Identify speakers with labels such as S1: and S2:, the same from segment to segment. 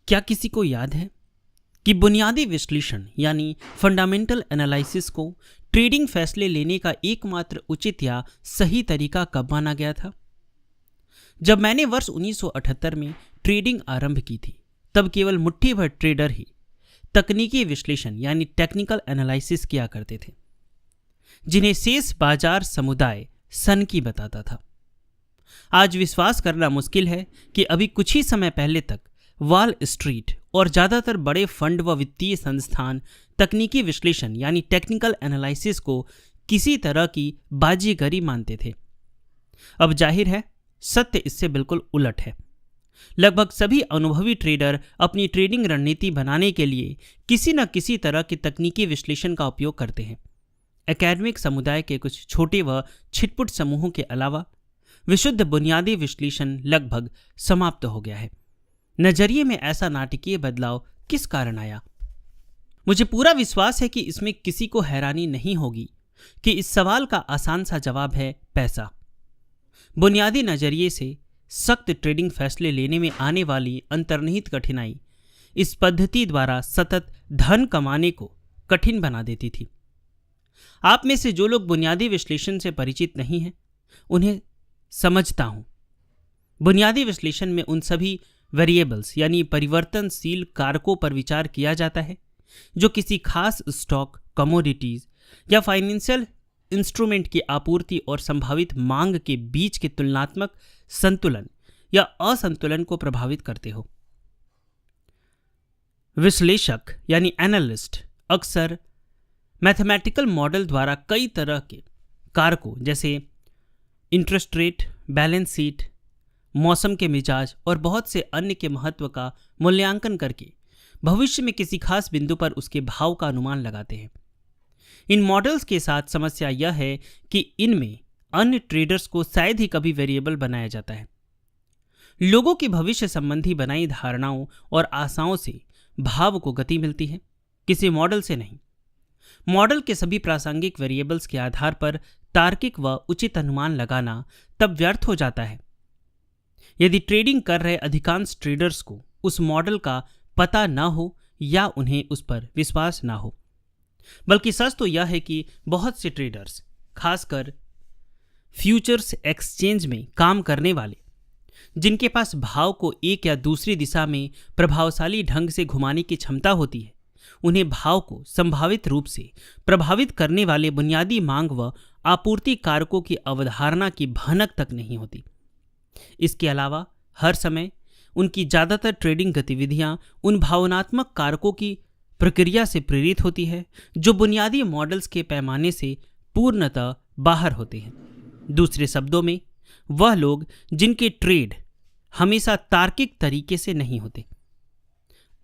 S1: क्या किसी को याद है कि बुनियादी विश्लेषण यानी फंडामेंटल एनालिसिस को ट्रेडिंग फैसले लेने का एकमात्र उचित या सही तरीका कब माना गया था? जब मैंने वर्ष 1978 में ट्रेडिंग आरंभ की थी, तब केवल मुट्ठी भर ट्रेडर ही तकनीकी विश्लेषण यानी टेक्निकल एनालिसिस किया करते थे, जिन्हें शेष बाजार समुदाय सनकी बताता था। आज विश्वास करना मुश्किल है कि अभी कुछ ही समय पहले तक वॉल स्ट्रीट और ज़्यादातर बड़े फंड व वित्तीय संस्थान तकनीकी विश्लेषण यानी टेक्निकल एनालिसिस को किसी तरह की बाजीगरी मानते थे। अब जाहिर है, सत्य इससे बिल्कुल उलट है। लगभग सभी अनुभवी ट्रेडर अपनी ट्रेडिंग रणनीति बनाने के लिए किसी न किसी तरह के तकनीकी विश्लेषण का उपयोग करते हैं। एकेडमिक समुदाय के कुछ छोटे व छिटपुट समूहों के अलावा विशुद्ध बुनियादी विश्लेषण लगभग समाप्त हो गया है। नजरिए में ऐसा नाटकीय बदलाव किस कारण आया? मुझे पूरा विश्वास है कि इसमें किसी को हैरानी नहीं होगी कि इस सवाल का आसान सा जवाब है पैसा। बुनियादी नजरिए से सख्त ट्रेडिंग फैसले लेने में आने वाली अंतर्निहित कठिनाई इस पद्धति द्वारा सतत धन कमाने को कठिन बना देती थी। आप में से जो लोग बुनियादी विश्लेषण से परिचित नहीं हैं, उन्हें समझता हूं। बुनियादी विश्लेषण में उन सभी वेरिएबल्स यानी परिवर्तनशील कारकों पर विचार किया जाता है जो किसी खास स्टॉक, कमोडिटीज या फाइनेंशियल इंस्ट्रूमेंट की आपूर्ति और संभावित मांग के बीच के तुलनात्मक संतुलन या असंतुलन को प्रभावित करते हो। विश्लेषक यानी एनालिस्ट अक्सर मैथमेटिकल मॉडल द्वारा कई तरह के कारकों जैसे इंटरेस्ट रेट, बैलेंस शीट, मौसम के मिजाज और बहुत से अन्य के महत्व का मूल्यांकन करके भविष्य में किसी खास बिंदु पर उसके भाव का अनुमान लगाते हैं। इन मॉडल्स के साथ समस्या यह है कि इनमें अन्य ट्रेडर्स को शायद ही कभी वेरिएबल बनाया जाता है। लोगों की भविष्य संबंधी बनाई धारणाओं और आशाओं से भाव को गति मिलती है, किसी मॉडल से नहीं। मॉडल के सभी प्रासंगिक वेरिएबल्स के आधार पर तार्किक व उचित अनुमान लगाना तब व्यर्थ हो जाता है यदि ट्रेडिंग कर रहे अधिकांश ट्रेडर्स को उस मॉडल का पता न हो या उन्हें उस पर विश्वास न हो। बल्कि सच तो यह है कि बहुत से ट्रेडर्स, खासकर फ्यूचर्स एक्सचेंज में काम करने वाले, जिनके पास भाव को एक या दूसरी दिशा में प्रभावशाली ढंग से घुमाने की क्षमता होती है, उन्हें भाव को संभावित रूप से प्रभावित करने वाले बुनियादी मांग व आपूर्ति कारकों की अवधारणा की भनक तक नहीं होती। इसके अलावा हर समय उनकी ज़्यादातर ट्रेडिंग गतिविधियां उन भावनात्मक कारकों की प्रक्रिया से प्रेरित होती है जो बुनियादी मॉडल्स के पैमाने से पूर्णतः बाहर होते हैं। दूसरे शब्दों में, वह लोग जिनके ट्रेड हमेशा तार्किक तरीके से नहीं होते।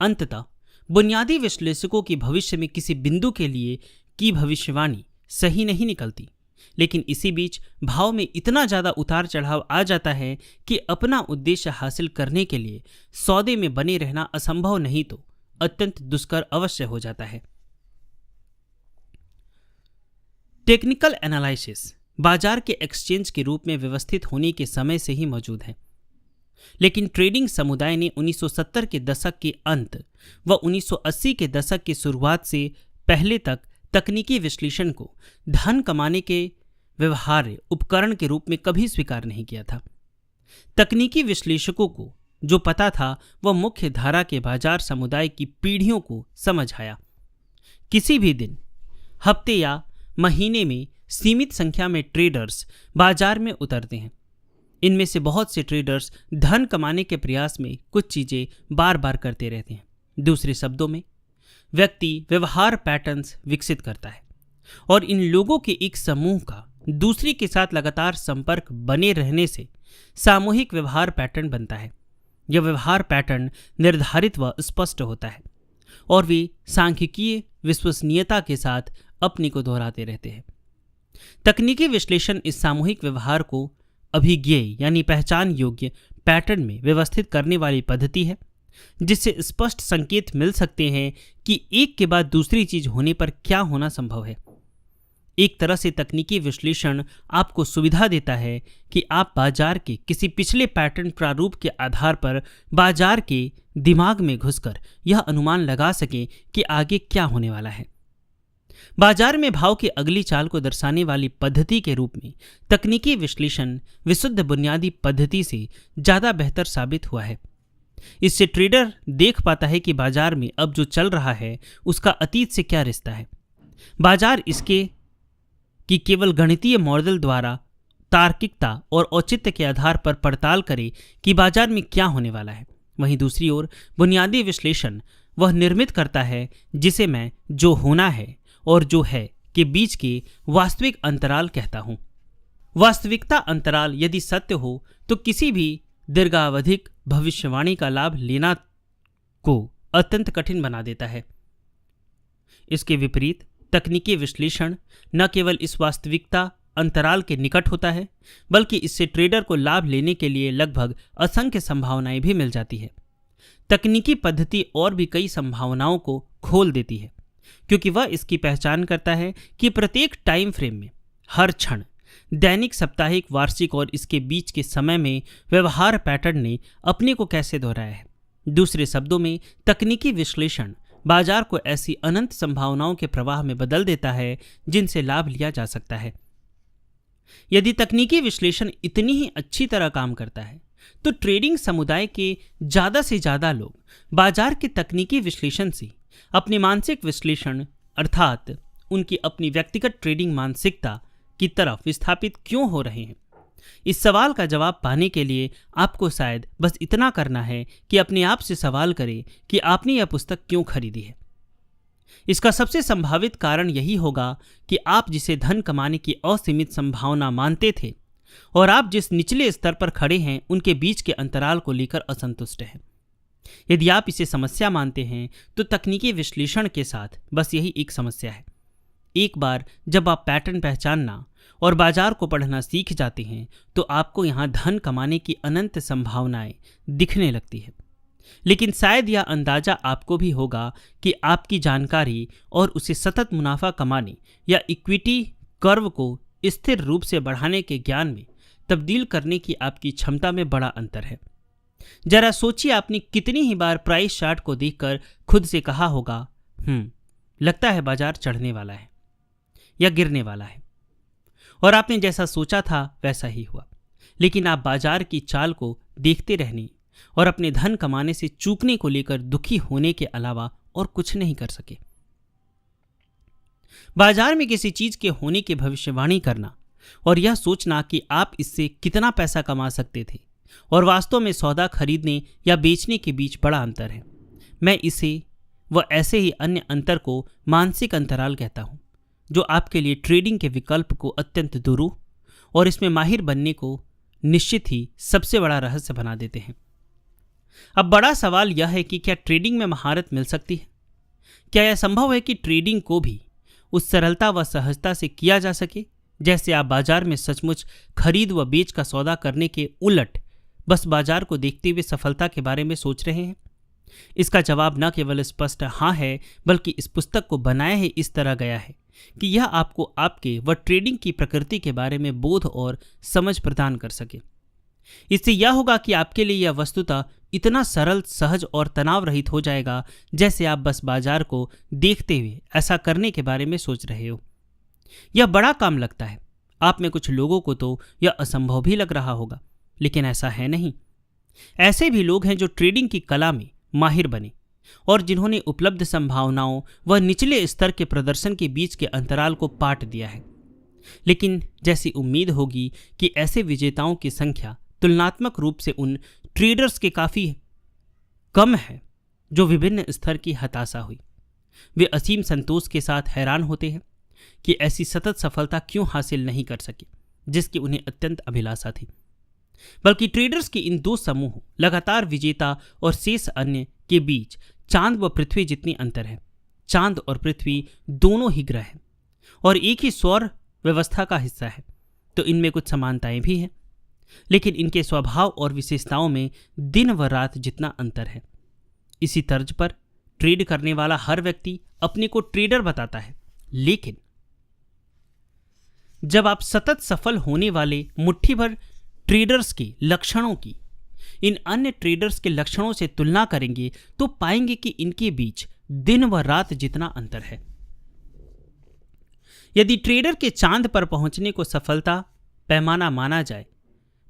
S1: अंततः बुनियादी विश्लेषकों की भविष्य में किसी बिंदु के लिए की भविष्यवाणी सही नहीं निकलती, लेकिन इसी बीच भाव में इतना ज़्यादा उतार चढ़ाव आ जाता है कि अपना उद्देश्य हासिल करने के लिए सौदे में बने रहना असंभव नहीं तो अत्यंत दुष्कर अवश्य हो जाता है। टेक्निकल एनालिसिस बाजार के एक्सचेंज के रूप में व्यवस्थित होने के समय से ही मौजूद है, लेकिन ट्रेडिंग समुदाय ने 1970 के दशक के अंत व 1980 के दशक की शुरुआत से पहले तक तकनीकी विश्लेषण को धन कमाने के व्यवहार्य उपकरण के रूप में कभी स्वीकार नहीं किया था। तकनीकी विश्लेषकों को जो पता था वह मुख्य धारा के बाजार समुदाय की पीढ़ियों को समझ आया। किसी भी दिन, हफ्ते या महीने में सीमित संख्या में ट्रेडर्स बाजार में उतरते हैं। इनमें से बहुत से ट्रेडर्स धन कमाने के प्रयास में कुछ चीजें बार बार करते रहते हैं। दूसरे शब्दों में, व्यक्ति व्यवहार पैटर्न्स विकसित करता है और इन लोगों के एक समूह का दूसरे के साथ लगातार संपर्क बने रहने से सामूहिक व्यवहार पैटर्न बनता है। यह व्यवहार पैटर्न निर्धारित व स्पष्ट होता है और वे सांख्यिकीय विश्वसनीयता के साथ अपनी को दोहराते रहते हैं। तकनीकी विश्लेषण इस सामूहिक व्यवहार को अभिज्ञेय यानी पहचान योग्य पैटर्न में व्यवस्थित करने वाली पद्धति है, जिससे स्पष्ट संकेत मिल सकते हैं कि एक के बाद दूसरी चीज होने पर क्या होना संभव है। एक तरह से तकनीकी विश्लेषण आपको सुविधा देता है कि आप बाजार के किसी पिछले पैटर्न प्रारूप के आधार पर बाजार के दिमाग में घुसकर यह अनुमान लगा सकें कि आगे क्या होने वाला है। बाजार में भाव की अगली चाल को दर्शाने वाली पद्धति के रूप में तकनीकी विश्लेषण विशुद्ध बुनियादी पद्धति से ज़्यादा बेहतर साबित हुआ है। इससे ट्रेडर देख पाता है कि बाजार में अब जो चल रहा है उसका अतीत से क्या रिश्ता है। बाजार इसके कि केवल गणितीय मॉडल द्वारा तार्किकता और औचित्य के आधार पर पड़ताल करे कि बाजार में क्या होने वाला है। वहीं दूसरी ओर बुनियादी विश्लेषण वह निर्मित करता है जिसे मैं जो होना है और जो है के बीच के वास्तविक अंतराल कहता हूं। वास्तविकता अंतराल यदि सत्य हो तो किसी भी दीर्घावधिक भविष्यवाणी का लाभ लेना को अत्यंत कठिन बना देता है। इसके विपरीत तकनीकी विश्लेषण न केवल इस वास्तविकता अंतराल के निकट होता है बल्कि इससे ट्रेडर को लाभ लेने के लिए लगभग असंख्य संभावनाएं भी मिल जाती है। तकनीकी पद्धति और भी कई संभावनाओं को खोल देती है क्योंकि वह इसकी पहचान करता है कि प्रत्येक टाइम फ्रेम में हर क्षण दैनिक, साप्ताहिक, वार्षिक और इसके बीच के समय में व्यवहार पैटर्न ने अपने को कैसे दोहराया है। दूसरे शब्दों में तकनीकी विश्लेषण बाजार को ऐसी अनंत संभावनाओं के प्रवाह में बदल देता है जिनसे लाभ लिया जा सकता है। यदि तकनीकी विश्लेषण इतनी ही अच्छी तरह काम करता है तो ट्रेडिंग समुदाय के ज़्यादा से ज़्यादा लोग बाजार के तकनीकी विश्लेषण से अपने मानसिक विश्लेषण अर्थात उनकी अपनी व्यक्तिगत ट्रेडिंग मानसिकता की तरफ विस्थापित क्यों हो रहे हैं। इस सवाल का जवाब पाने के लिए आपको शायद बस इतना करना है कि अपने आप से सवाल करें कि आपने यह पुस्तक क्यों खरीदी है। इसका सबसे संभावित कारण यही होगा कि आप जिसे धन कमाने की असीमित संभावना मानते थे और आप जिस निचले स्तर पर खड़े हैं उनके बीच के अंतराल को लेकर असंतुष्ट हैं। यदि आप इसे समस्या मानते हैं तो तकनीकी विश्लेषण के साथ बस यही एक समस्या है। एक बार जब आप पैटर्न पहचानना और बाजार को पढ़ना सीख जाते हैं तो आपको यहाँ धन कमाने की अनंत संभावनाएं दिखने लगती है। लेकिन शायद यह अंदाजा आपको भी होगा कि आपकी जानकारी और उसे सतत मुनाफा कमाने या इक्विटी कर्व को स्थिर रूप से बढ़ाने के ज्ञान में तब्दील करने की आपकी क्षमता में बड़ा अंतर है। जरा सोचिए, आपने कितनी ही बार प्राइस चार्ट को देखकर खुद से कहा होगा लगता है बाजार चढ़ने वाला है या गिरने वाला है, और आपने जैसा सोचा था वैसा ही हुआ। लेकिन आप बाजार की चाल को देखते रहने और अपने धन कमाने से चूकने को लेकर दुखी होने के अलावा और कुछ नहीं कर सके। बाजार में किसी चीज के होने की भविष्यवाणी करना और यह सोचना कि आप इससे कितना पैसा कमा सकते थे और वास्तव में सौदा खरीदने या बेचने के बीच बड़ा अंतर है। मैं इसे व ऐसे ही अन्य अंतर को मानसिक अंतराल कहता हूं जो आपके लिए ट्रेडिंग के विकल्प को अत्यंत दुरूह और इसमें माहिर बनने को निश्चित ही सबसे बड़ा रहस्य बना देते हैं। अब बड़ा सवाल यह है कि क्या ट्रेडिंग में महारत मिल सकती है? क्या यह संभव है कि ट्रेडिंग को भी उस सरलता व सहजता से किया जा सके जैसे आप बाजार में सचमुच खरीद व बेच का सौदा करने के उलट बस बाजार को देखते हुए सफलता के बारे में सोच रहे हैं? इसका जवाब न केवल स्पष्ट हाँ है बल्कि इस पुस्तक को बनाया ही इस तरह गया है कि यह आपको आपके व ट्रेडिंग की प्रकृति के बारे में बोध और समझ प्रदान कर सके। इससे यह होगा कि आपके लिए यह वस्तुतः इतना सरल, सहज और तनाव रहित हो जाएगा जैसे आप बस बाजार को देखते हुए ऐसा करने के बारे में सोच रहे हो। यह बड़ा काम लगता है। आप में कुछ लोगों को तो यह असंभव भी लग रहा होगा, लेकिन ऐसा है नहीं। ऐसे भी लोग हैं जो ट्रेडिंग की कला में माहिर बने और जिन्होंने उपलब्ध संभावनाओं व निचले स्तर के प्रदर्शन के बीच के अंतराल को पाट दिया है। लेकिन जैसी उम्मीद होगी कि ऐसे विजेताओं की संख्या तुलनात्मक रूप से उन ट्रेडर्स के काफ़ी कम है जो विभिन्न स्तर की हताशा हुई। वे असीम संतोष के साथ हैरान होते हैं कि ऐसी सतत सफलता क्यों हासिल नहीं कर सके जिसकी उन्हें अत्यंत अभिलाषा थी। बल्कि ट्रेडर्स के इन दो समूहों लगातार विजेता और शेष अन्य के बीच चांद व पृथ्वी जितनी अंतर है। चांद और पृथ्वी दोनों ही ग्रह हैं और एक ही सौर व्यवस्था का हिस्सा है, तो इनमें कुछ समानताएं भी हैं, लेकिन इनके स्वभाव और विशेषताओं में दिन व रात जितना अंतर है। इसी तर्ज पर ट्रेड करने वाला हर व्यक्ति अपने को ट्रेडर बताता है, लेकिन जब आप सतत सफल होने वाले मुट्ठी भर ट्रेडर्स के लक्षणों की इन अन्य ट्रेडर्स के लक्षणों से तुलना करेंगे तो पाएंगे कि इनके बीच दिन व रात जितना अंतर है। यदि ट्रेडर के चांद पर पहुंचने को सफलता पैमाना माना जाए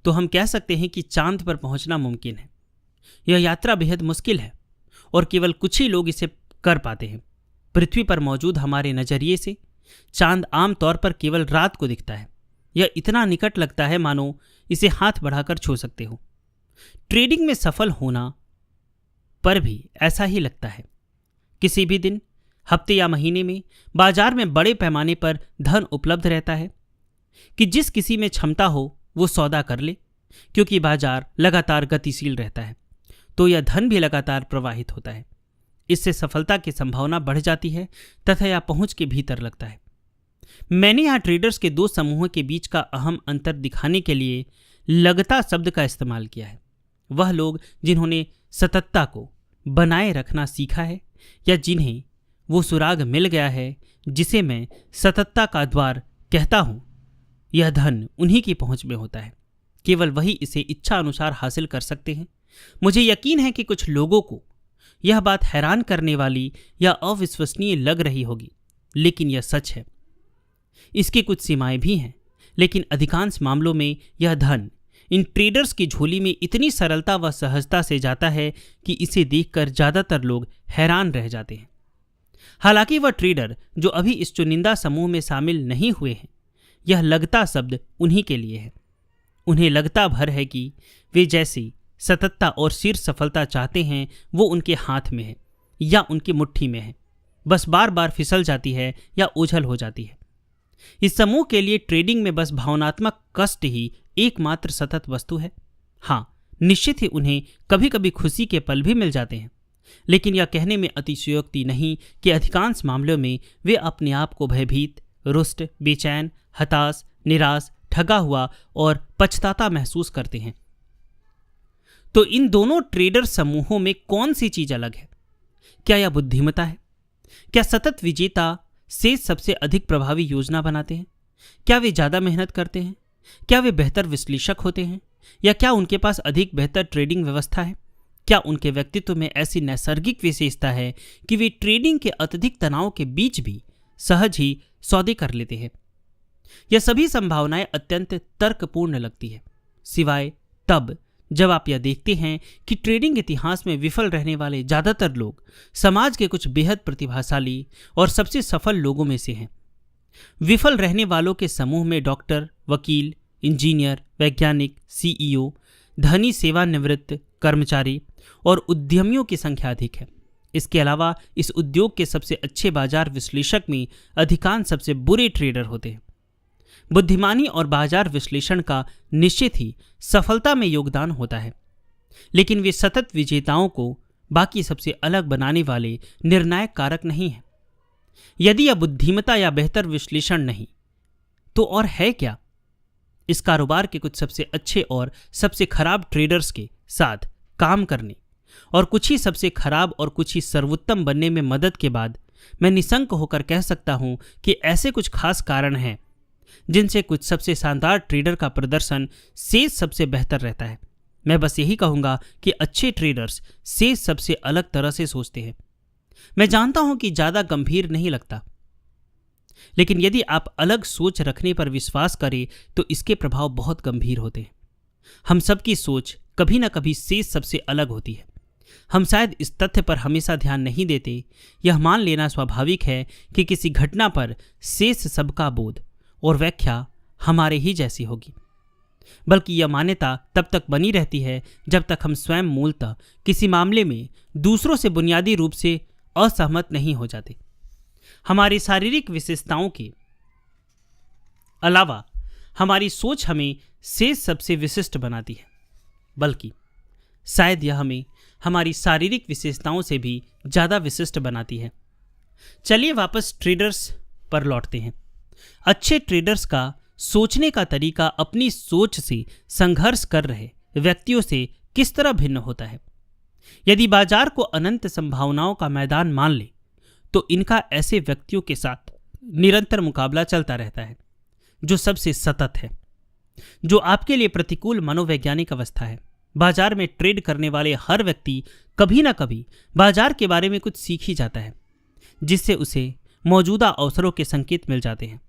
S1: तो हम कह सकते हैं कि चांद पर पहुंचना मुमकिन है। यह यात्रा बेहद मुश्किल है और केवल कुछ ही लोग इसे कर पाते हैं। पृथ्वी पर मौजूद हमारे नजरिए से चांद आमतौर पर केवल रात को दिखता है। यह इतना निकट लगता है मानो इसे हाथ बढ़ाकर छू सकते हो। ट्रेडिंग में सफल होना पर भी ऐसा ही लगता है। किसी भी दिन, हफ्ते या महीने में बाजार में बड़े पैमाने पर धन उपलब्ध रहता है कि जिस किसी में क्षमता हो वो सौदा कर ले, क्योंकि बाजार लगातार गतिशील रहता है तो यह धन भी लगातार प्रवाहित होता है। इससे सफलता की संभावना बढ़ जाती है तथा यह पहुंच के भीतर लगता है। मैंने यहाँ ट्रेडर्स के दो समूहों के बीच का अहम अंतर दिखाने के लिए लगता शब्द का इस्तेमाल किया है। वह लोग जिन्होंने सततता को बनाए रखना सीखा है या जिन्हें वो सुराग मिल गया है जिसे मैं सततता का द्वार कहता हूं, यह धन उन्हीं की पहुंच में होता है। केवल वही इसे इच्छा अनुसार हासिल कर सकते हैं। मुझे यकीन है कि कुछ लोगों को यह बात हैरान करने वाली या अविश्वसनीय लग रही होगी, लेकिन यह सच है। इसकी कुछ सीमाएं भी हैं, लेकिन अधिकांश मामलों में यह धन इन ट्रेडर्स की झोली में इतनी सरलता व सहजता से जाता है कि इसे देखकर ज़्यादातर लोग हैरान रह जाते हैं। हालांकि वह ट्रेडर जो अभी इस चुनिंदा समूह में शामिल नहीं हुए हैं, यह लगता शब्द उन्हीं के लिए है। उन्हें लगता भर है कि वे जैसी सततता और शीर्ष सफलता चाहते हैं वो उनके हाथ में है या उनकी मुट्ठी में है, बस बार बार फिसल जाती है या ओझल हो जाती है। इस समूह के लिए ट्रेडिंग में बस भावनात्मक कष्ट ही एकमात्र सतत वस्तु है। हाँ, निश्चित ही उन्हें कभी कभी खुशी के पल भी मिल जाते हैं, लेकिन यह कहने में अतिशयोक्ति नहीं कि अधिकांश मामलों में वे अपने आप को भयभीत, रुष्ट, बेचैन, हताश, निराश, ठगा हुआ और पछताता महसूस करते हैं। तो इन दोनों ट्रेडर समूहों में कौन सी चीज अलग है? क्या यह बुद्धिमत्ता है? क्या सतत विजेता से सबसे अधिक प्रभावी योजना बनाते हैं? क्या वे ज्यादा मेहनत करते हैं? क्या वे बेहतर विश्लेषक होते हैं? या क्या उनके पास अधिक बेहतर ट्रेडिंग व्यवस्था है? क्या उनके व्यक्तित्व में ऐसी नैसर्गिक विशेषता है कि वे ट्रेडिंग के अत्यधिक तनाव के बीच भी सहज ही सौदे कर लेते हैं? यह सभी संभावनाएं अत्यंत तर्कपूर्ण लगती है, सिवाय तब जब आप यह देखते हैं कि ट्रेडिंग इतिहास में विफल रहने वाले ज्यादातर लोग समाज के कुछ बेहद प्रतिभाशाली और सबसे सफल लोगों में से हैं। विफल रहने वालों के समूह में डॉक्टर, वकील, इंजीनियर, वैज्ञानिक, सीईओ, धनी सेवानिवृत्त कर्मचारी और उद्यमियों की संख्या अधिक है। इसके अलावा इस उद्योग के सबसे अच्छे बाजार विश्लेषक में अधिकांश सबसे बुरे ट्रेडर होते हैं। बुद्धिमानी और बाजार विश्लेषण का निश्चित ही सफलता में योगदान होता है, लेकिन वे सतत विजेताओं को बाकी सबसे अलग बनाने वाले निर्णायक कारक नहीं हैं। यदि यह बुद्धिमत्ता या बेहतर विश्लेषण नहीं तो और है क्या? इस कारोबार के कुछ सबसे अच्छे और सबसे खराब ट्रेडर्स के साथ काम करने और कुछ ही सबसे खराब और कुछ ही सर्वोत्तम बनने में मदद के बाद मैं निसंक होकर कह सकता हूं कि ऐसे कुछ खास कारण हैं जिनसे कुछ सबसे शानदार ट्रेडर का प्रदर्शन शेष सबसे बेहतर रहता है। मैं बस यही कहूंगा कि अच्छे ट्रेडर्स शेष सबसे अलग तरह से सोचते हैं। मैं जानता हूं कि ज्यादा गंभीर नहीं लगता, लेकिन यदि आप अलग सोच रखने पर विश्वास करें तो इसके प्रभाव बहुत गंभीर होते हैं। हम सबकी सोच कभी ना कभी शेष सबसे अलग होती है। हम शायद इस तथ्य पर हमेशा ध्यान नहीं देते। यह मान लेना स्वाभाविक है कि किसी घटना पर शेष सबका बोध और व्याख्या हमारे ही जैसी होगी, बल्कि यह मान्यता तब तक बनी रहती है जब तक हम स्वयं मूलतः किसी मामले में दूसरों से बुनियादी रूप से असहमत नहीं हो जाते। हमारी शारीरिक विशेषताओं के अलावा हमारी सोच हमें शेष सबसे विशिष्ट बनाती है, बल्कि शायद यह हमें हमारी शारीरिक विशेषताओं से भी ज़्यादा विशिष्ट बनाती है। चलिए वापस ट्रेडर्स पर लौटते हैं। अच्छे ट्रेडर्स का सोचने का तरीका अपनी सोच से संघर्ष कर रहे व्यक्तियों से किस तरह भिन्न होता है? यदि बाजार को अनंत संभावनाओं का मैदान मान ले तो इनका ऐसे व्यक्तियों के साथ निरंतर मुकाबला चलता रहता है जो सबसे सतत है, जो आपके लिए प्रतिकूल मनोवैज्ञानिक अवस्था है। बाजार में ट्रेड करने वाले हर व्यक्ति कभी ना कभी बाजार के बारे में कुछ सीख ही जाता है, जिससे उसे मौजूदा अवसरों के संकेत मिल जाते हैं।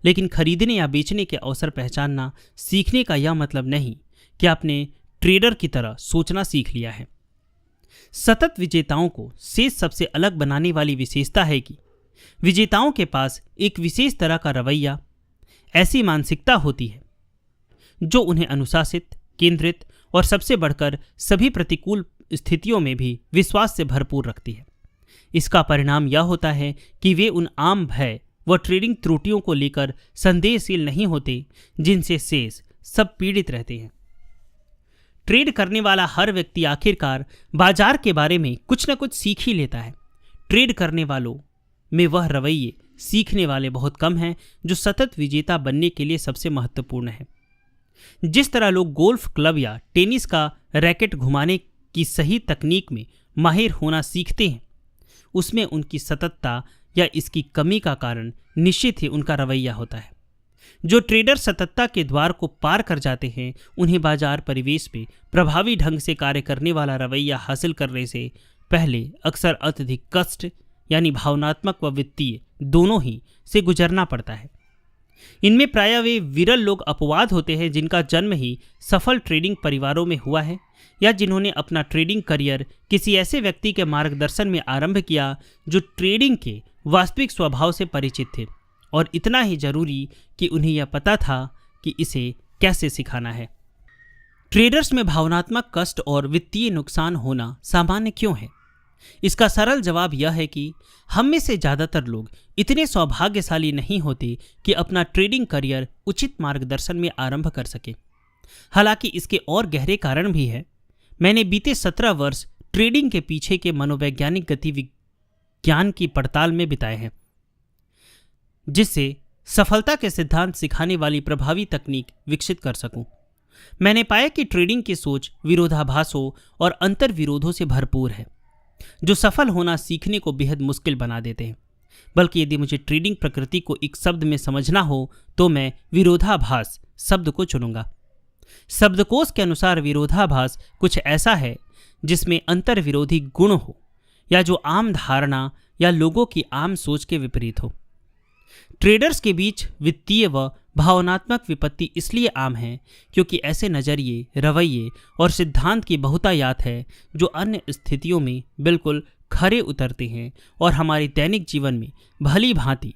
S1: लेकिन खरीदने या बेचने के अवसर पहचानना सीखने का यह मतलब नहीं कि आपने ट्रेडर की तरह सोचना सीख लिया है। सतत विजेताओं को शेष सबसे अलग बनाने वाली विशेषता है कि विजेताओं के पास एक विशेष तरह का रवैया, ऐसी मानसिकता होती है जो उन्हें अनुशासित, केंद्रित और सबसे बढ़कर सभी प्रतिकूल स्थितियों में भी विश्वास से भरपूर रखती है। इसका परिणाम यह होता है कि वे उन आम भय व ट्रेडिंग त्रुटियों को लेकर संदेहशील नहीं होते जिनसे शेष सब पीड़ित रहते हैं। ट्रेड करने वाला हर व्यक्ति आखिरकार बाजार के बारे में कुछ न कुछ सीख ही लेता है। ट्रेड करने वालों में वह रवैये सीखने वाले बहुत कम हैं जो सतत विजेता बनने के लिए सबसे महत्वपूर्ण है। जिस तरह लोग गोल्फ क्लब या टेनिस का रैकेट घुमाने की सही तकनीक में माहिर होना सीखते हैं, उसमें उनकी सततता या इसकी कमी का कारण निश्चित ही उनका रवैया होता है। जो ट्रेडर सततता के द्वार को पार कर जाते हैं, उन्हें बाजार परिवेश में प्रभावी ढंग से कार्य करने वाला रवैया हासिल करने से पहले अक्सर अत्यधिक कष्ट यानी भावनात्मक व वित्तीय दोनों ही से गुजरना पड़ता है। इनमें प्रायः वे विरल लोग अपवाद होते हैं जिनका जन्म ही सफल ट्रेडिंग परिवारों में हुआ है या जिन्होंने अपना ट्रेडिंग करियर किसी ऐसे व्यक्ति के मार्गदर्शन में आरंभ किया जो ट्रेडिंग के वास्तविक स्वभाव से परिचित थे और इतना ही जरूरी कि उन्हें यह पता था कि इसे कैसे सिखाना है। ट्रेडर्स में भावनात्मक कष्ट और वित्तीय नुकसान होना सामान्य क्यों है? इसका सरल जवाब यह है कि हम में से ज़्यादातर लोग इतने सौभाग्यशाली नहीं होते कि अपना ट्रेडिंग करियर उचित मार्गदर्शन में आरंभ कर सके। हालांकि इसके और गहरे कारण भी है। मैंने बीते 17 वर्ष ट्रेडिंग के पीछे के मनोवैज्ञानिक गतिविज्ञान की पड़ताल में बिताए हैं, जिससे सफलता के सिद्धांत सिखाने वाली प्रभावी तकनीक विकसित कर सकूं। मैंने पाया कि ट्रेडिंग की सोच विरोधाभासों और अंतर विरोधों से भरपूर है, जो सफल होना सीखने को बेहद मुश्किल बना देते हैं। बल्कि यदि मुझे ट्रेडिंग प्रकृति को एक शब्द में समझना हो तो मैं विरोधाभास शब्द को चुनूंगा। शब्दकोश के अनुसार विरोधाभास कुछ ऐसा है जिसमें अंतर विरोधी गुण हो या जो आम धारणा या लोगों की आम सोच के विपरीत हो। ट्रेडर्स के बीच वित्तीय व भावनात्मक विपत्ति इसलिए आम है क्योंकि ऐसे नजरिए, रवैये और सिद्धांत की बहुतायात है जो अन्य स्थितियों में बिल्कुल खरे उतरते हैं और हमारे दैनिक जीवन में भली भांति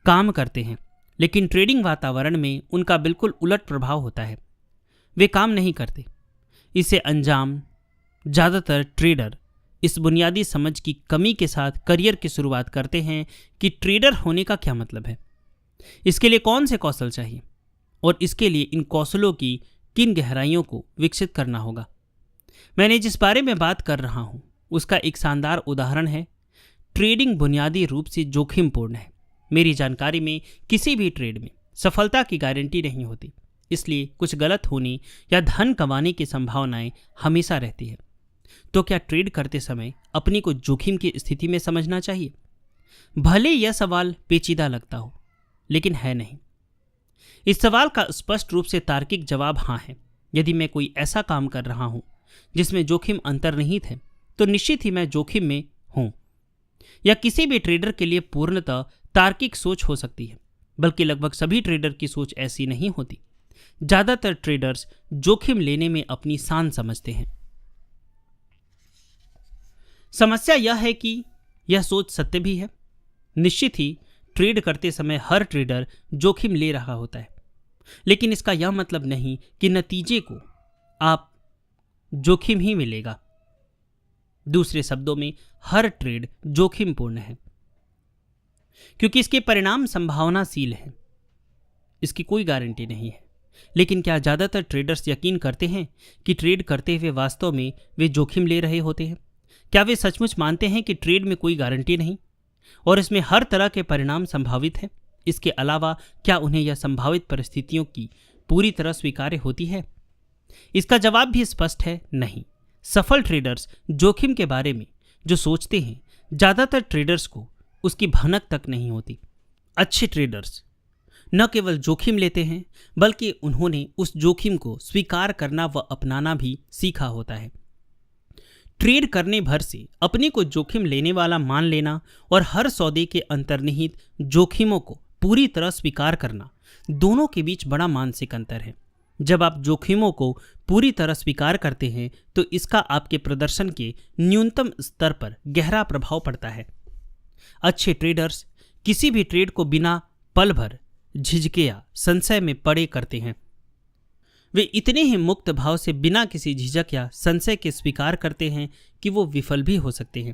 S1: काम करते हैं, लेकिन ट्रेडिंग वातावरण में उनका बिल्कुल उलट प्रभाव होता है। वे काम नहीं करते। इसे अंजाम ज़्यादातर ट्रेडर इस बुनियादी समझ की कमी के साथ करियर की शुरुआत करते हैं कि ट्रेडर होने का क्या मतलब है, इसके लिए कौन से कौशल चाहिए और इसके लिए इन कौशलों की किन गहराइयों को विकसित करना होगा। मैंने जिस बारे में बात कर रहा हूँ उसका एक शानदार उदाहरण है। ट्रेडिंग बुनियादी रूप से जोखिमपूर्ण है। मेरी जानकारी में किसी भी ट्रेड में सफलता की गारंटी नहीं होती, इसलिए कुछ गलत होने या धन कमाने की संभावनाएं हमेशा रहती है। तो क्या ट्रेड करते समय अपने को जोखिम की स्थिति में समझना चाहिए? भले यह सवाल पेचीदा लगता हो, लेकिन है नहीं। इस सवाल का स्पष्ट रूप से तार्किक जवाब हाँ है। यदि मैं कोई ऐसा काम कर रहा हूं जिसमें जोखिम अंतर्निहित है तो निश्चित ही मैं जोखिम में हूं। यह किसी भी ट्रेडर के लिए पूर्णतः तार्किक सोच हो सकती है, बल्कि लगभग सभी ट्रेडर की सोच ऐसी नहीं होती। ज़्यादातर ट्रेडर्स जोखिम लेने में अपनी शान समझते हैं। समस्या यह है कि यह सोच सत्य भी है। निश्चित ही ट्रेड करते समय हर ट्रेडर जोखिम ले रहा होता है, लेकिन इसका यह मतलब नहीं कि नतीजे को आप जोखिम ही मिलेगा। दूसरे शब्दों में, हर ट्रेड जोखिमपूर्ण है क्योंकि इसके परिणाम संभावनाशील हैं। इसकी कोई गारंटी नहीं है। लेकिन क्या ज़्यादातर ट्रेडर्स यकीन करते हैं कि ट्रेड करते हुए वास्तव में वे जोखिम ले रहे होते हैं? क्या वे सचमुच मानते हैं कि ट्रेड में कोई गारंटी नहीं और इसमें हर तरह के परिणाम संभावित हैं? इसके अलावा क्या उन्हें यह संभावित परिस्थितियों की पूरी तरह स्वीकार्य होती है? इसका जवाब भी स्पष्ट है, नहीं। सफल ट्रेडर्स जोखिम के बारे में जो सोचते हैं, ज़्यादातर ट्रेडर्स को उसकी भनक तक नहीं होती। अच्छे ट्रेडर्स न केवल जोखिम लेते हैं बल्कि उन्होंने उस जोखिम को स्वीकार करना व अपनाना भी सीखा होता है। ट्रेड करने भर से अपने को जोखिम लेने वाला मान लेना और हर सौदे के अंतर्निहित जोखिमों को पूरी तरह स्वीकार करना, दोनों के बीच बड़ा मानसिक अंतर है। जब आप जोखिमों को पूरी तरह स्वीकार करते हैं तो इसका आपके प्रदर्शन के न्यूनतम स्तर पर गहरा प्रभाव पड़ता है। अच्छे ट्रेडर्स किसी भी ट्रेड को बिना पल भर झिझके या संशय में पड़े करते हैं। वे इतने ही मुक्त भाव से बिना किसी झिझक या संशय के स्वीकार करते हैं कि वो विफल भी हो सकते हैं।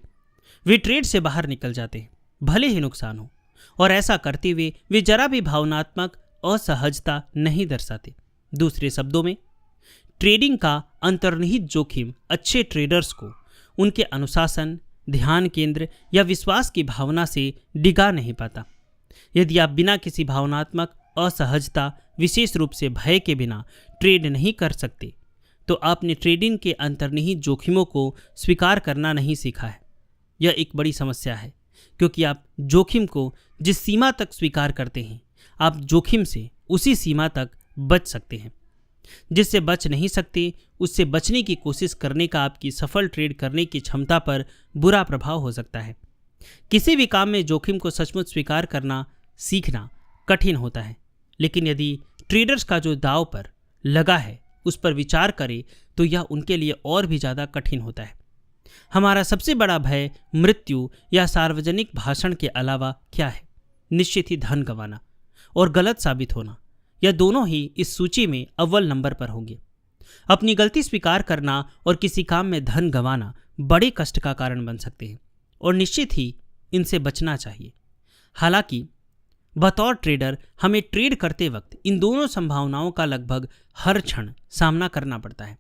S1: वे ट्रेड से बाहर निकल जाते हैं, भले ही नुकसान हो, और ऐसा करते हुए वे जरा भी भावनात्मक असहजता नहीं दर्शाते। दूसरे शब्दों में, ट्रेडिंग का अंतर्निहित जोखिम अच्छे ट्रेडर्स को उनके अनुशासन, ध्यान केंद्र या विश्वास की भावना से डिगा नहीं पाता। यदि आप बिना किसी भावनात्मक असहजता, विशेष रूप से भय के बिना ट्रेड नहीं कर सकते, तो आपने ट्रेडिंग के अंतर्निहित जोखिमों को स्वीकार करना नहीं सीखा है। यह एक बड़ी समस्या है, क्योंकि आप जोखिम को जिस सीमा तक स्वीकार करते हैं, आप जोखिम से उसी सीमा तक बच सकते हैं। जिससे बच नहीं सकते, उससे बचने की कोशिश करने का आपकी सफल ट्रेड करने की क्षमता पर बुरा प्रभाव हो सकता है। किसी भी काम में जोखिम को सचमुच स्वीकार करना सीखना कठिन होता है, लेकिन यदि ट्रेडर्स का जो दांव पर लगा है उस पर विचार करें तो यह उनके लिए और भी ज़्यादा कठिन होता है। हमारा सबसे बड़ा भय मृत्यु या सार्वजनिक भाषण के अलावा क्या है? निश्चित ही धन गंवाना और गलत साबित होना। यह दोनों ही इस सूची में अव्वल नंबर पर होंगे। अपनी गलती स्वीकार करना और किसी काम में धन गंवाना बड़े कष्ट का कारण बन सकते हैं और निश्चित ही इनसे बचना चाहिए। हालांकि बतौर ट्रेडर हमें ट्रेड करते वक्त इन दोनों संभावनाओं का लगभग हर क्षण सामना करना पड़ता है।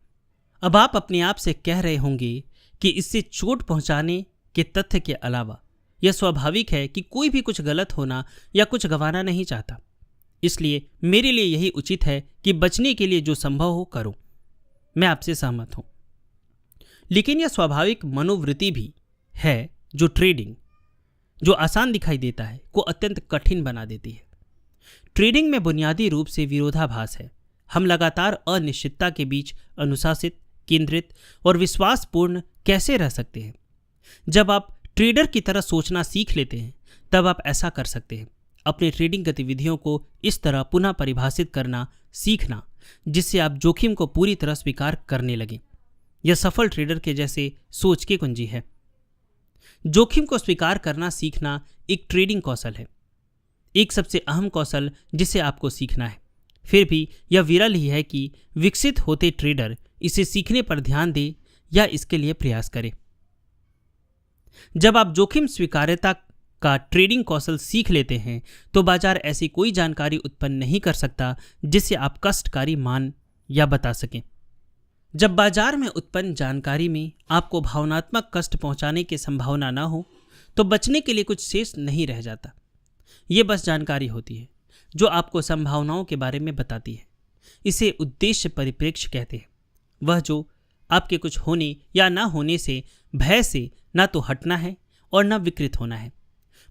S1: अब आप अपने आप से कह रहे होंगे कि इससे चोट पहुंचाने के तथ्य के अलावा यह स्वाभाविक है कि कोई भी कुछ गलत होना या कुछ गंवाना नहीं चाहता, इसलिए मेरे लिए यही उचित है कि बचने के लिए जो संभव हो करो। मैं आपसे सहमत हूं, लेकिन यह स्वाभाविक मनोवृत्ति भी है जो ट्रेडिंग, जो आसान दिखाई देता है, को अत्यंत कठिन बना देती है। ट्रेडिंग में बुनियादी रूप से विरोधाभास है। हम लगातार अनिश्चितता के बीच अनुशासित, केंद्रित और विश्वासपूर्ण कैसे रह सकते हैं? जब आप ट्रेडर की तरह सोचना सीख लेते हैं, तब आप ऐसा कर सकते हैं। अपने ट्रेडिंग गतिविधियों को इस तरह पुनः परिभाषित करना सीखना जिससे आप जोखिम को पूरी तरह स्वीकार करने लगें। यह सफल ट्रेडर के जैसे सोच की कुंजी है। जोखिम को स्वीकार करना सीखना एक ट्रेडिंग कौशल है, एक सबसे अहम कौशल जिसे आपको सीखना है। फिर भी यह विरल ही है कि विकसित होते ट्रेडर इसे सीखने पर ध्यान दे या इसके लिए प्रयास करे। जब आप जोखिम स्वीकार्यता का ट्रेडिंग कौशल सीख लेते हैं तो बाजार ऐसी कोई जानकारी उत्पन्न नहीं कर सकता जिसे आप कष्टकारी मान या बता सकें। जब बाजार में उत्पन्न जानकारी में आपको भावनात्मक कष्ट पहुंचाने की संभावना न हो तो बचने के लिए कुछ शेष नहीं रह जाता। ये बस जानकारी होती है जो आपको संभावनाओं के बारे में बताती है। इसे उद्देश्य परिप्रेक्ष्य कहते हैं। वह जो आपके कुछ होने या ना होने से भय से ना तो हटना है और न विकृत होना है।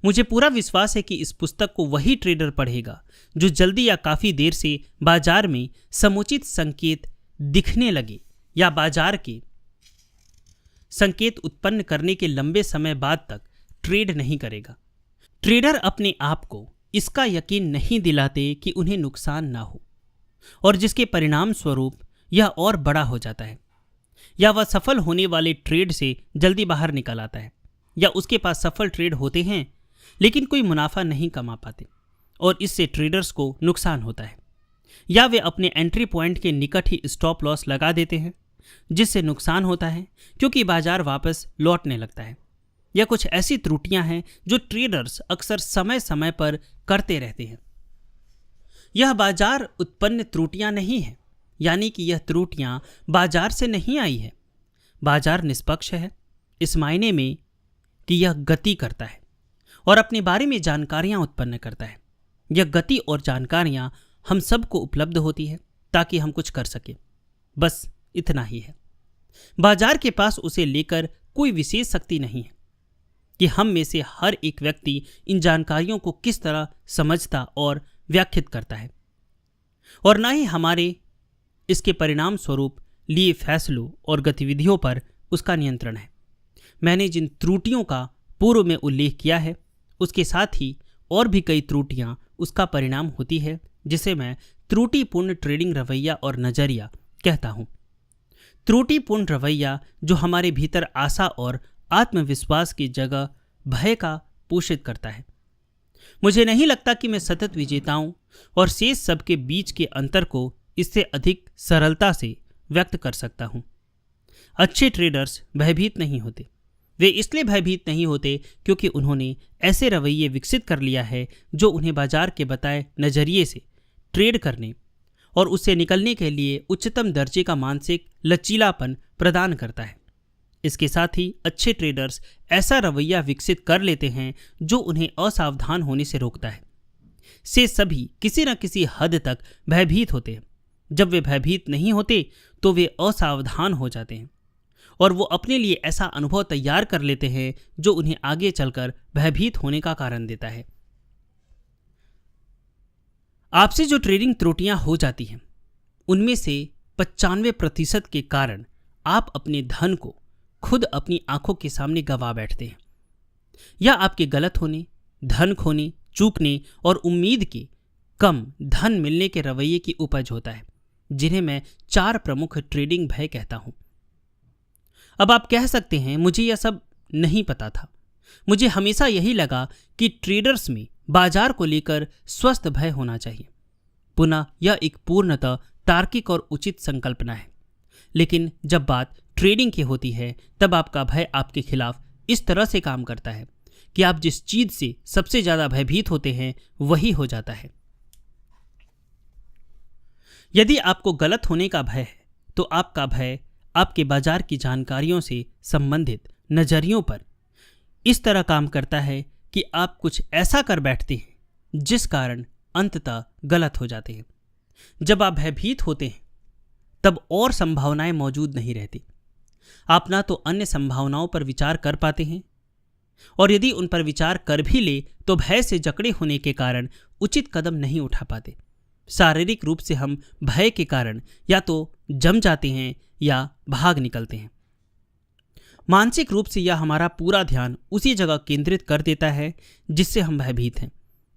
S1: मुझे पूरा विश्वास है कि इस पुस्तक को वही ट्रेडर पढ़ेगा जो जल्दी या काफ़ी देर से बाजार में समुचित संकेत दिखने लगे या बाजार के संकेत उत्पन्न करने के लंबे समय बाद तक ट्रेड नहीं करेगा। ट्रेडर अपने आप को इसका यकीन नहीं दिलाते कि उन्हें नुकसान ना हो और जिसके परिणाम स्वरूप यह और बड़ा हो जाता है, या वह सफल होने वाले ट्रेड से जल्दी बाहर निकल आता है, या उसके पास सफल ट्रेड होते हैं लेकिन कोई मुनाफा नहीं कमा पाते और इससे ट्रेडर्स को नुकसान होता है, या वे अपने एंट्री पॉइंट के निकट ही स्टॉप लॉस लगा देते हैं जिससे नुकसान होता है क्योंकि बाजार वापस लौटने लगता है। यह कुछ ऐसी त्रुटियां हैं जो ट्रेडर्स अक्सर समय समय पर करते रहते हैं। यह बाजार उत्पन्न त्रुटियां नहीं है, यानी कि यह त्रुटियां बाजार से नहीं आई है। बाजार निष्पक्ष है इस मायने में कि यह गति करता है और अपने बारे में जानकारियां उत्पन्न करता है। यह गति और जानकारियां हम सबको उपलब्ध होती है ताकि हम कुछ कर सकें, बस इतना ही है। बाजार के पास उसे लेकर कोई विशेष शक्ति नहीं है कि हम में से हर एक व्यक्ति इन जानकारियों को किस तरह समझता और व्याख्यात करता है और न ही हमारे इसके परिणाम स्वरूप लिए फैसलों और गतिविधियों पर उसका नियंत्रण है। मैंने जिन त्रुटियों का पूर्व में उल्लेख किया है उसके साथ ही और भी कई त्रुटियां उसका परिणाम होती है, जिसे मैं त्रुटिपूर्ण ट्रेडिंग रवैया और नजरिया कहता हूं। त्रुटिपूर्ण रवैया जो हमारे भीतर आशा और आत्मविश्वास की जगह भय का पोषित करता है। मुझे नहीं लगता कि मैं सतत विजेताओं और शेष सबके बीच के अंतर को इससे अधिक सरलता से व्यक्त कर सकता हूं। अच्छे ट्रेडर्स भयभीत नहीं होते। वे इसलिए भयभीत नहीं होते क्योंकि उन्होंने ऐसे रवैये विकसित कर लिया है जो उन्हें बाजार के बताए नजरिए से ट्रेड करने और उससे निकलने के लिए उच्चतम दर्जे का मानसिक लचीलापन प्रदान करता है। इसके साथ ही अच्छे ट्रेडर्स ऐसा रवैया विकसित कर लेते हैं जो उन्हें असावधान होने से रोकता है। से सभी किसी न किसी हद तक भयभीत होते हैं। जब वे भयभीत नहीं होते तो वे असावधान हो जाते हैं और वो अपने लिए ऐसा अनुभव तैयार कर लेते हैं जो उन्हें आगे चलकर भयभीत होने का कारण देता है। आपसे जो ट्रेडिंग त्रुटियां हो जाती हैं उनमें से 95% के कारण आप अपने धन को खुद अपनी आंखों के सामने गंवा बैठते हैं या आपके गलत होने, धन खोने, चूकने और उम्मीद के कम धन मिलने के रवैये की उपज होता है, जिन्हें मैं 4 प्रमुख ट्रेडिंग भय कहता हूं। अब आप कह सकते हैं मुझे यह सब नहीं पता था। मुझे हमेशा यही लगा कि ट्रेडर्स में बाजार को लेकर स्वस्थ भय होना चाहिए। पुनः यह एक पूर्णतः तार्किक और उचित संकल्पना है, लेकिन जब बात ट्रेडिंग की होती है तब आपका भय आपके खिलाफ इस तरह से काम करता है कि आप जिस चीज से सबसे ज्यादा भयभीत होते हैं वही हो जाता है। यदि आपको गलत होने का भय है तो आपका भय आपके बाजार की जानकारियों से संबंधित नजरियों पर इस तरह काम करता है कि आप कुछ ऐसा कर बैठते हैं जिस कारण अंततः गलत हो जाते हैं। जब आप भयभीत होते हैं तब और संभावनाएं मौजूद नहीं रहती। आप ना तो अन्य संभावनाओं पर विचार कर पाते हैं और यदि उन पर विचार कर भी ले तो भय से जकड़े होने के कारण उचित कदम नहीं उठा पाते। शारीरिक रूप से हम भय के कारण या तो जम जाते हैं या भाग निकलते हैं। मानसिक रूप से यह हमारा पूरा ध्यान उसी जगह केंद्रित कर देता है जिससे हम भयभीत हैं।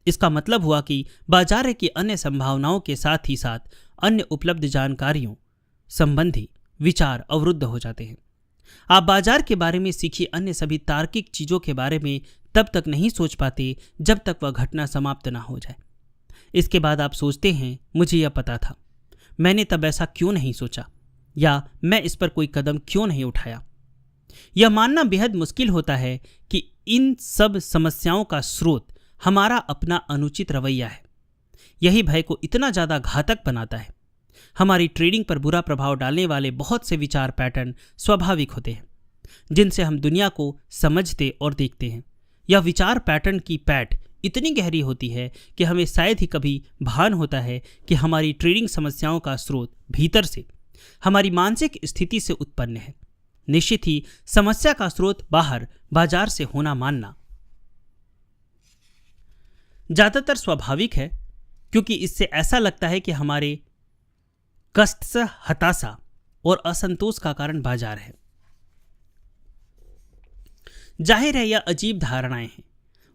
S1: इसका मतलब हुआ कि बाजार की अन्य संभावनाओं के साथ ही साथ अन्य उपलब्ध जानकारियों संबंधी विचार अवरुद्ध हो जाते हैं। आप बाजार के बारे में सीखी अन्य सभी तार्किक चीजों के बारे में तब तक नहीं सोच पाते जब तक वह घटना समाप्त ना हो जाए। इसके बाद आप सोचते हैं मुझे यह पता था, मैंने तब ऐसा क्यों नहीं सोचा या मैं इस पर कोई कदम क्यों नहीं उठाया। यह मानना बेहद मुश्किल होता है कि इन सब समस्याओं का स्रोत हमारा अपना अनुचित रवैया है। यही भय को इतना ज़्यादा घातक बनाता है। हमारी ट्रेडिंग पर बुरा प्रभाव डालने वाले बहुत से विचार पैटर्न स्वाभाविक होते हैं जिनसे हम दुनिया को समझते और देखते हैं। यह विचार पैटर्न की पैठ इतनी गहरी होती है कि हमें शायद ही कभी भान होता है कि हमारी ट्रेडिंग समस्याओं का स्रोत भीतर से हमारी मानसिक स्थिति से उत्पन्न है। निश्चित ही समस्या का स्रोत बाहर बाजार से होना मानना ज्यादातर स्वाभाविक है, क्योंकि इससे ऐसा लगता है कि हमारे कष्ट से हताशा और असंतोष का कारण बाजार है। जाहिर है यह अजीब धारणाएं हैं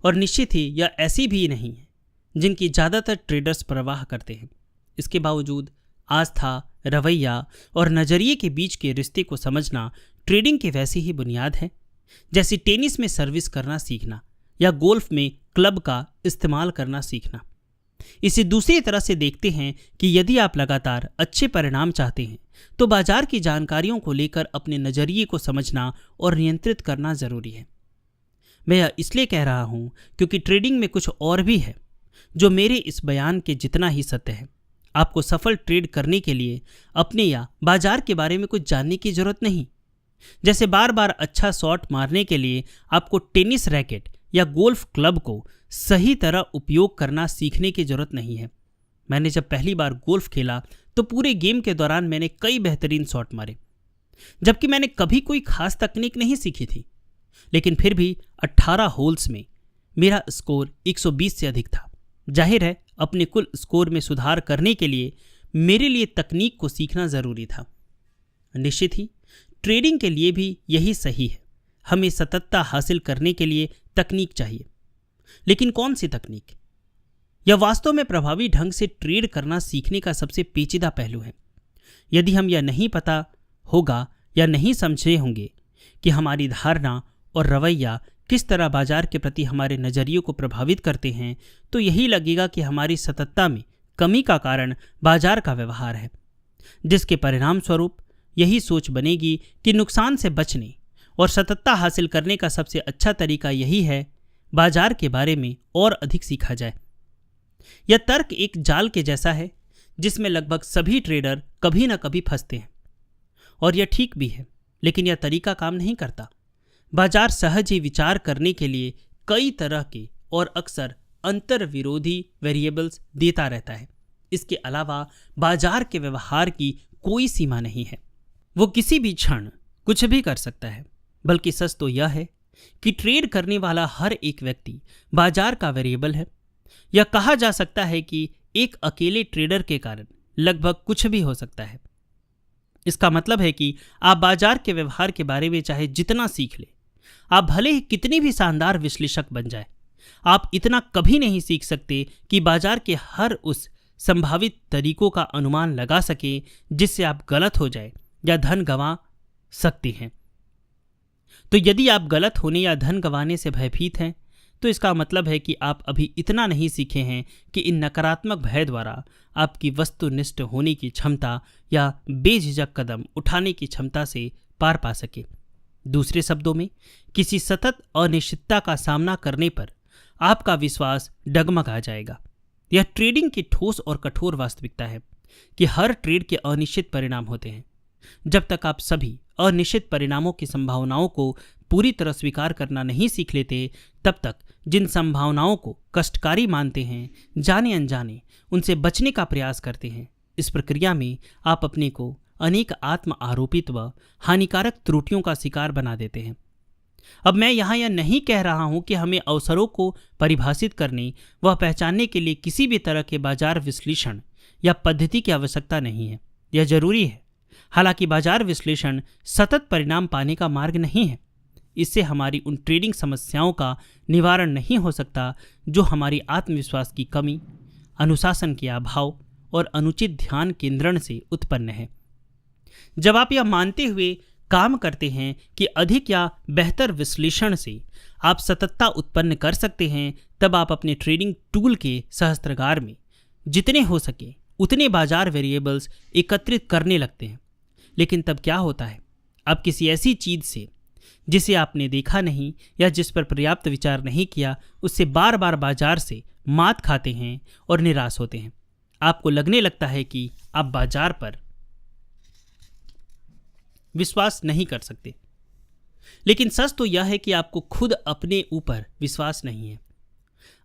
S1: और निश्चित ही यह ऐसी भी नहीं है जिनकी ज्यादातर ट्रेडर्स परवाह करते हैं। इसके बावजूद आस्था, रवैया और नजरिए के बीच के रिश्ते को समझना ट्रेडिंग की वैसी ही बुनियाद है जैसे टेनिस में सर्विस करना सीखना या गोल्फ में क्लब का इस्तेमाल करना सीखना। इसे दूसरी तरह से देखते हैं कि यदि आप लगातार अच्छे परिणाम चाहते हैं तो बाजार की जानकारियों को लेकर अपने नजरिए को समझना और नियंत्रित करना जरूरी है। मैं यह इसलिए कह रहा हूं क्योंकि ट्रेडिंग में कुछ और भी है जो मेरे इस बयान के जितना ही सत्य है। आपको सफल ट्रेड करने के लिए अपने या बाजार के बारे में कुछ जानने की जरूरत नहीं। जैसे बार बार अच्छा शॉट मारने के लिए आपको टेनिस रैकेट या गोल्फ क्लब को सही तरह उपयोग करना सीखने की जरूरत नहीं है। मैंने जब पहली बार गोल्फ खेला तो पूरे गेम के दौरान मैंने कई बेहतरीन शॉट मारे, जबकि मैंने कभी कोई खास तकनीक नहीं सीखी थी। लेकिन फिर भी 18 होल्स में मेरा स्कोर 120 से अधिक था। जाहिर है अपने कुल स्कोर में सुधार करने के लिए मेरे लिए तकनीक को सीखना ज़रूरी था। निश्चित ही ट्रेडिंग के लिए भी यही सही है। हमें सततता हासिल करने के लिए तकनीक चाहिए, लेकिन कौन सी तकनीक? यह वास्तव में प्रभावी ढंग से ट्रेड करना सीखने का सबसे पेचीदा पहलू है। यदि हम यह नहीं पता होगा या नहीं समझे होंगे कि हमारी धारणा और रवैया किस तरह बाजार के प्रति हमारे नज़रियों को प्रभावित करते हैं, तो यही लगेगा कि हमारी सततता में कमी का कारण बाजार का व्यवहार है, जिसके परिणाम स्वरूप यही सोच बनेगी कि नुकसान से बचने और सततता हासिल करने का सबसे अच्छा तरीका यही है बाजार के बारे में और अधिक सीखा जाए। यह तर्क एक जाल के जैसा है जिसमें लगभग सभी ट्रेडर कभी न कभी फंसते हैं, और यह ठीक भी है, लेकिन यह तरीका काम नहीं करता। बाजार सहज ही विचार करने के लिए कई तरह के और अक्सर अंतर विरोधी वेरिएबल्स देता रहता है। इसके अलावा बाजार के व्यवहार की कोई सीमा नहीं है। वो किसी भी क्षण कुछ भी कर सकता है। बल्कि सच तो यह है कि ट्रेड करने वाला हर एक व्यक्ति बाजार का वेरिएबल है। यह कहा जा सकता है कि एक अकेले ट्रेडर के कारण लगभग कुछ भी हो सकता है। इसका मतलब है कि आप बाजार के व्यवहार के बारे में चाहे जितना सीख ले, आप भले ही कितने भी शानदार विश्लेषक बन जाए, आप इतना कभी नहीं सीख सकते कि बाजार के हर उस संभावित तरीकों का अनुमान लगा सके जिससे आप गलत हो जाए या धन गंवा सकते हैं। तो यदि आप गलत होने या धन गंवाने से भयभीत हैं, तो इसका मतलब है कि आप अभी इतना नहीं सीखे हैं कि इन नकारात्मक भय द्वारा आपकी वस्तुनिष्ठ होने की क्षमता या बेझिझक कदम उठाने की क्षमता से पार पा सके। दूसरे शब्दों में, किसी सतत अनिश्चितता का सामना करने पर आपका विश्वास डगमगा जाएगा। यह ट्रेडिंग की ठोस और कठोर वास्तविकता है कि हर ट्रेड के अनिश्चित परिणाम होते हैं। जब तक आप सभी अनिश्चित परिणामों की संभावनाओं को पूरी तरह स्वीकार करना नहीं सीख लेते, तब तक जिन संभावनाओं को कष्टकारी मानते हैं, जाने अनजाने उनसे बचने का प्रयास करते हैं। इस प्रक्रिया में आप अपने को अनेक आत्म आरोपित व हानिकारक त्रुटियों का शिकार बना देते हैं। अब मैं यहाँ यह नहीं कह रहा हूँ कि हमें अवसरों को परिभाषित करने व पहचानने के लिए किसी भी तरह के बाजार विश्लेषण या पद्धति की आवश्यकता नहीं है। यह जरूरी है। हालांकि बाजार विश्लेषण सतत परिणाम पाने का मार्ग नहीं है। इससे हमारी उन ट्रेडिंग समस्याओं का निवारण नहीं हो सकता जो हमारी आत्मविश्वास की कमी, अनुशासन के अभाव और अनुचित ध्यान केंद्रण से उत्पन्न है। जब आप यह मानते हुए काम करते हैं कि अधिक या बेहतर विश्लेषण से आप सततता उत्पन्न कर सकते हैं, तब आप अपने ट्रेडिंग टूल के सहस्त्रागार में जितने हो सके उतने बाजार वेरिएबल्स एकत्रित करने लगते हैं। लेकिन तब क्या होता है? आप किसी ऐसी चीज़ से जिसे आपने देखा नहीं या जिस पर पर्याप्त विचार नहीं किया, उससे बार बार बाजार से मात खाते हैं और निराश होते हैं। आपको लगने लगता है कि आप बाजार पर विश्वास नहीं कर सकते। लेकिन सच तो यह है कि आपको खुद अपने ऊपर विश्वास नहीं है।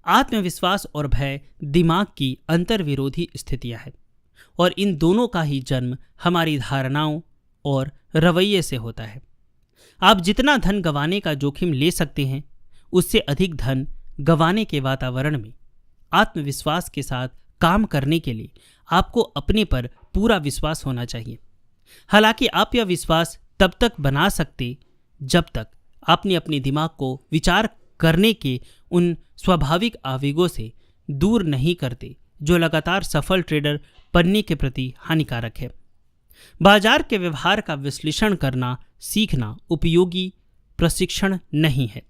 S1: आत्मविश्वास और भय दिमाग की अंतर्विरोधी स्थितियां हैं, और इन दोनों का ही जन्म हमारी धारणाओं और रवैये से होता है। आप जितना धन गंवाने का जोखिम ले सकते हैं, उससे अधिक धन गंवाने के वातावरण में आत्मविश्वास के साथ काम करने के लिए आपको अपने पर पूरा विश्वास होना चाहिए। हालांकि आप यह विश्वास तब तक बना सकते जब तक आपने अपने दिमाग को विचार करने के उन स्वाभाविक आवेगों से दूर नहीं करते जो लगातार सफल ट्रेडर बनने के प्रति हानिकारक है। बाजार के व्यवहार का विश्लेषण करना सीखना उपयोगी प्रशिक्षण नहीं है।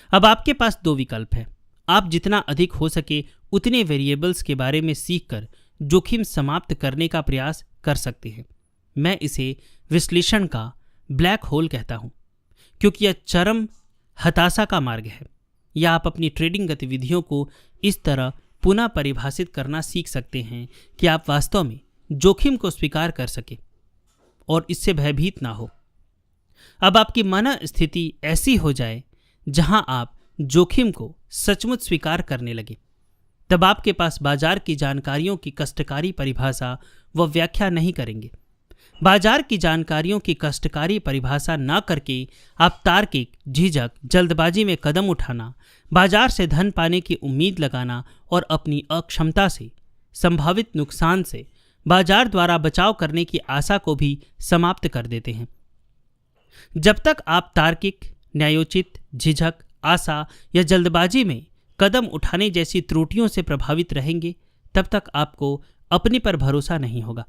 S1: अब आपके पास दो विकल्प हैं। आप जितना अधिक हो सके उतने वेरिएबल्स के बारे में सीखकर जोखिम समाप्त करने का प्रयास कर सकते हैं। मैं इसे विश्लेषण का ब्लैक होल कहता हूं, क्योंकि यह चरम हताशा का मार्ग है। या आप अपनी ट्रेडिंग गतिविधियों को इस तरह पुनः परिभाषित करना सीख सकते हैं कि आप वास्तव में जोखिम को स्वीकार कर सके और इससे भयभीत ना हो। अब आपकी मन स्थिति ऐसी हो जाए जहां आप जोखिम को सचमुच स्वीकार करने लगे, तब आपके पास बाजार की जानकारियों की कष्टकारी परिभाषा व व्याख्या नहीं करेंगे। बाजार की जानकारियों की कष्टकारी परिभाषा न करके आप तार्किक, झिझक, जल्दबाजी में कदम उठाना, बाजार से धन पाने की उम्मीद लगाना और अपनी अक्षमता से संभावित नुकसान से बाजार द्वारा बचाव करने की आशा को भी समाप्त कर देते हैं। जब तक आप तार्किक, न्यायोचित, झिझक, आशा या जल्दबाजी में कदम उठाने जैसी त्रुटियों से प्रभावित रहेंगे, तब तक आपको अपने पर भरोसा नहीं होगा।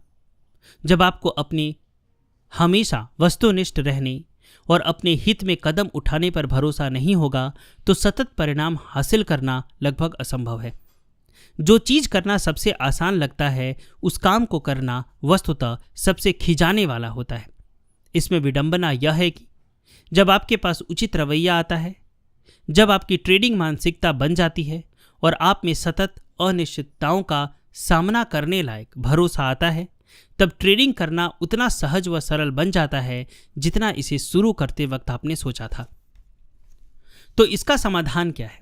S1: जब आपको अपने हमेशा वस्तुनिष्ठ रहने और अपने हित में कदम उठाने पर भरोसा नहीं होगा, तो सतत परिणाम हासिल करना लगभग असंभव है। जो चीज़ करना सबसे आसान लगता है, उस काम को करना वस्तुतः सबसे खिंचाने वाला होता है। इसमें विडंबना यह है कि जब आपके पास उचित रवैया आता है, जब आपकी ट्रेडिंग मानसिकता बन जाती है और आप में सतत अनिश्चितताओं का सामना करने लायक भरोसा आता है, तब ट्रेडिंग करना उतना सहज व सरल बन जाता है जितना इसे शुरू करते वक्त आपने सोचा था। तो इसका समाधान क्या है?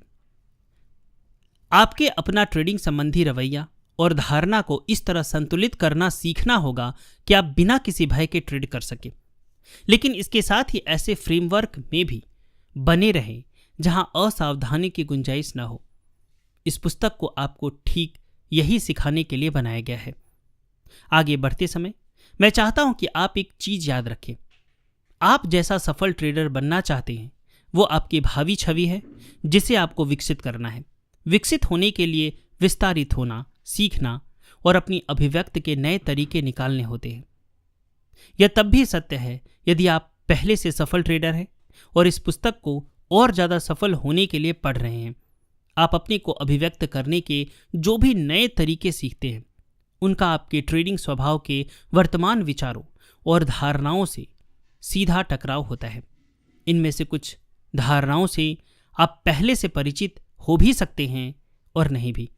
S1: आपके अपना ट्रेडिंग संबंधी रवैया और धारणा को इस तरह संतुलित करना सीखना होगा कि आप बिना किसी भय के ट्रेड कर सके, लेकिन इसके साथ ही ऐसे फ्रेमवर्क में भी बने रहें जहां असावधानी की गुंजाइश न हो। इस पुस्तक को आपको ठीक यही सिखाने के लिए बनाया गया है। आगे बढ़ते समय मैं चाहता हूं कि आप एक चीज याद रखें। आप जैसा सफल ट्रेडर बनना चाहते हैं, वो आपकी भावी छवि है जिसे आपको विकसित करना है। विकसित होने के लिए विस्तारित होना, सीखना और अपनी अभिव्यक्ति के नए तरीके निकालने होते हैं। यह तब भी सत्य है यदि आप पहले से सफल ट्रेडर हैं और इस पुस्तक को और ज़्यादा सफल होने के लिए पढ़ रहे हैं। आप अपने को अभिव्यक्त करने के जो भी नए तरीके सीखते हैं, उनका आपके ट्रेडिंग स्वभाव के वर्तमान विचारों और धारणाओं से सीधा टकराव होता है। इनमें से कुछ धारणाओं से आप पहले से परिचित हो भी सकते हैं और नहीं भी।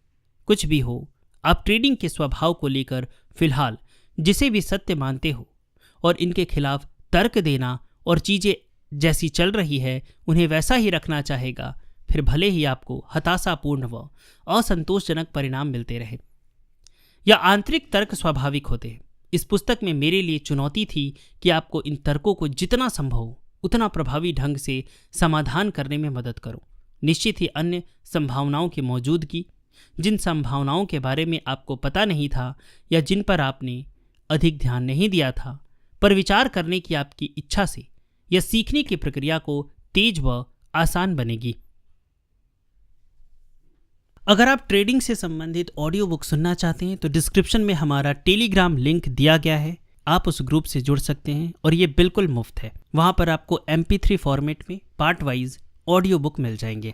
S1: कुछ भी हो, आप ट्रेडिंग के स्वभाव को लेकर फिलहाल जिसे भी सत्य मानते हो और इनके खिलाफ तर्क देना और चीज़ें जैसी चल रही है उन्हें वैसा ही रखना चाहेगा, फिर भले ही आपको हताशापूर्ण व असंतोषजनक परिणाम मिलते रहे। यह आंतरिक तर्क स्वाभाविक होते हैं। इस पुस्तक में मेरे लिए चुनौती थी कि आपको इन तर्कों को जितना संभव हो उतना प्रभावी ढंग से समाधान करने में मदद करूं। निश्चित ही अन्य संभावनाओं की मौजूदगी, जिन संभावनाओं के बारे में आपको पता नहीं था या जिन पर आपने अधिक ध्यान नहीं दिया था, पर विचार करने की आपकी इच्छा से यह सीखने की प्रक्रिया को तेज व आसान बनेगी। अगर आप ट्रेडिंग से संबंधित ऑडियो बुक सुनना चाहते हैं तो डिस्क्रिप्शन में हमारा टेलीग्राम लिंक दिया गया है। आप उस ग्रुप से जुड़ सकते हैं और ये बिल्कुल मुफ्त है। वहाँ पर आपको MP3 फॉर्मेट में पार्ट वाइज ऑडियो बुक मिल जाएंगे।